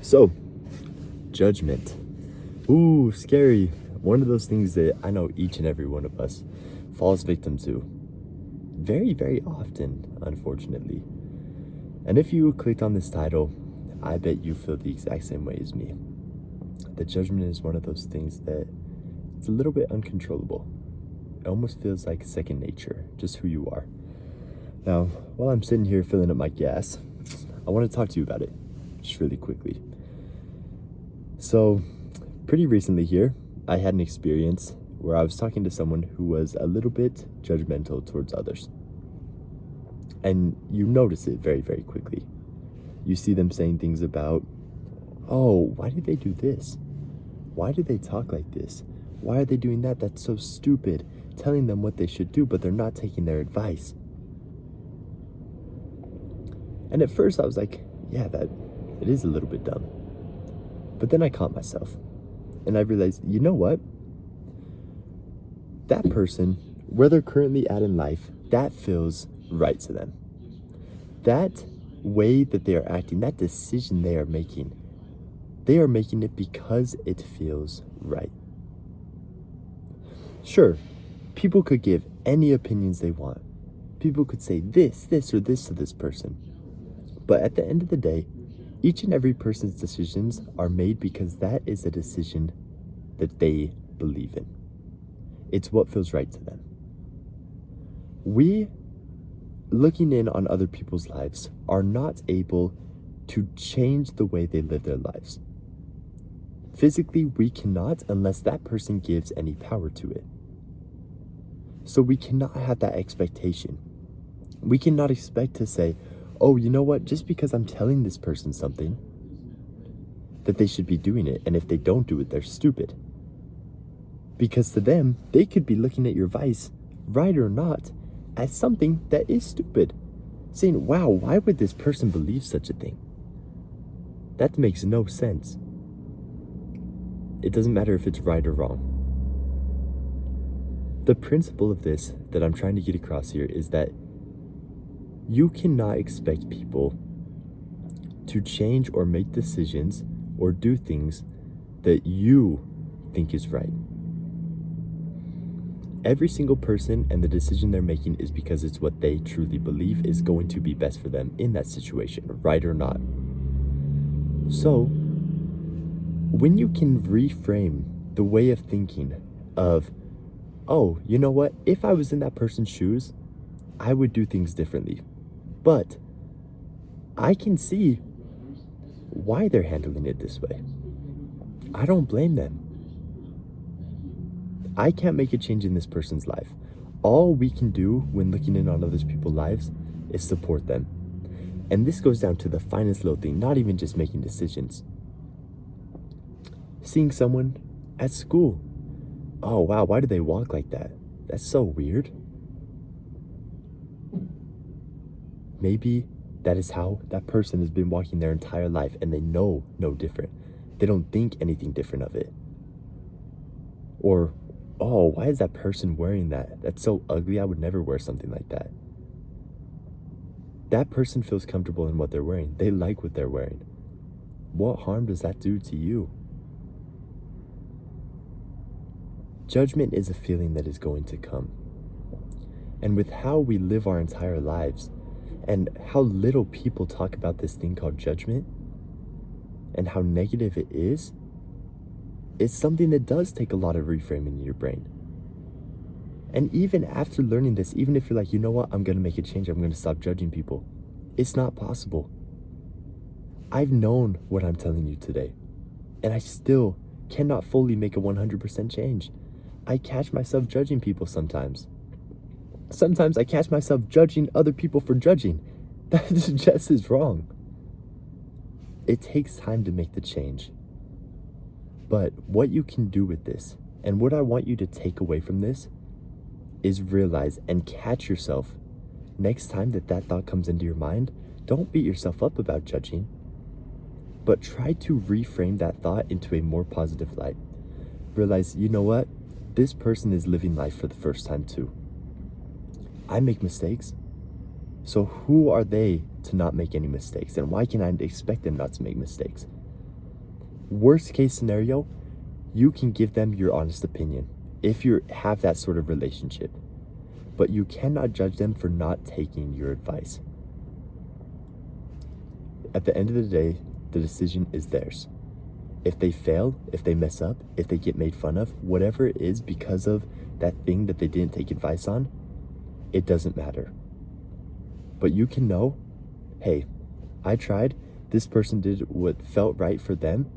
So, judgment. Ooh, scary. One of those things that I know each and every one of us falls victim to. Very, very often, unfortunately. And if you clicked on this title, I bet you feel the exact same way as me. The judgment is one of those things that it's a little bit uncontrollable. It almost feels like second nature, just who you are. Now, while I'm sitting here filling up my gas, I want to talk to you about it, just really quickly. So, pretty recently here, I had an experience where I was talking to someone who was a little bit judgmental towards others. And you notice it very, very quickly. You see them saying things about, oh, why did they do this? Why did they talk like this? Why are they doing that? That's so stupid. Telling them what they should do, but they're not taking their advice. And at first I was like, yeah, it is a little bit dumb. But then I caught myself and I realized, you know what? That person, where they're currently at in life, that feels right to them. That way that they are acting, that decision they are making it because it feels right. Sure, people could give any opinions they want. People could say this, or this to this person. But at the end of the day, each and every person's decisions are made because that is a decision that they believe in. It's what feels right to them. We, looking in on other people's lives, are not able to change the way they live their lives. Physically, we cannot unless that person gives any power to it. So we cannot have that expectation. We cannot expect to say, oh, you know what, just because I'm telling this person something, that they should be doing it, and if they don't do it, they're stupid. Because to them, they could be looking at your advice, right or not, as something that is stupid. Saying, wow, why would this person believe such a thing? That makes no sense. It doesn't matter if it's right or wrong. The principle of this that I'm trying to get across here is that you cannot expect people to change or make decisions or do things that you think is right. Every single person and the decision they're making is because it's what they truly believe is going to be best for them in that situation, right or not. So, when you can reframe the way of thinking of, oh, you know what, if I was in that person's shoes, I would do things differently. But I can see why they're handling it this way. I don't blame them. I can't make a change in this person's life. All we can do when looking in on other people's lives is support them. And this goes down to the finest little thing, not even just making decisions. Seeing someone at school. Oh, wow, why do they walk like that? That's so weird. Maybe that is how that person has been walking their entire life and they know no different. They don't think anything different of it. Or, oh, why is that person wearing that? That's so ugly. I would never wear something like that. That person feels comfortable in what they're wearing. They like what they're wearing. What harm does that do to you? Judgment is a feeling that is going to come. And with how we live our entire lives, and how little people talk about this thing called judgment, and how negative it is, it's something that does take a lot of reframing in your brain. And even after learning this, even if you're like, you know what, I'm going to make a change, I'm going to stop judging people, it's not possible. I've known what I'm telling you today, and I still cannot fully make a 100% change. I catch myself judging people sometimes. Sometimes I catch myself judging other people for judging. That just is wrong. It takes time to make the change. But what you can do with this, and what I want you to take away from this, is realize and catch yourself. Next time that thought comes into your mind, don't beat yourself up about judging, but try to reframe that thought into a more positive light. Realize, you know what? This person is living life for the first time too. I make mistakes. So who are they to not make any mistakes? And why can I expect them not to make mistakes? Worst case scenario, you can give them your honest opinion if you have that sort of relationship, but you cannot judge them for not taking your advice. At the end of the day, the decision is theirs. If they fail, if they mess up, if they get made fun of, whatever it is because of that thing that they didn't take advice on, it doesn't matter. But you can know, hey, I tried, this person did what felt right for them,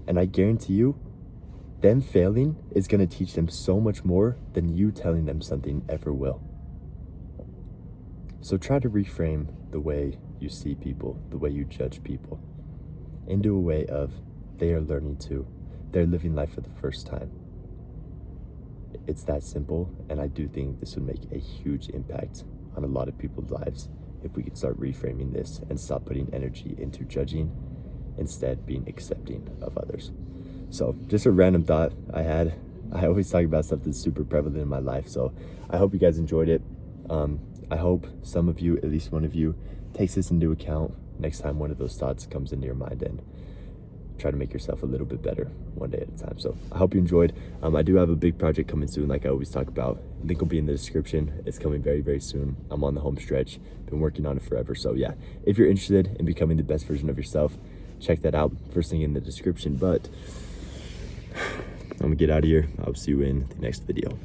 and I guarantee you, them failing is going to teach them so much more than you telling them something ever will. So try to reframe the way you see people, the way you judge people, into a way of they are learning too. They're living life for the first time. It's that simple, and I do think this would make a huge impact on a lot of people's lives if we could start reframing this and stop putting energy into judging, instead being accepting of others. So just a random thought I had. I always talk about stuff that's super prevalent in my life, so I hope you guys enjoyed it. I hope some of you, at least one of you, takes this into account next time one of those thoughts comes into your mind, and try to make yourself a little bit better one day at a time. So I hope you enjoyed. I do have a big project coming soon, like I always talk about. Link will be in the description. It's coming very, very soon. I'm on the home stretch. Been working on it forever. So yeah, if you're interested in becoming the best version of yourself, check that out. First thing in the description. But I'm gonna get out of here. I'll see you in the next video.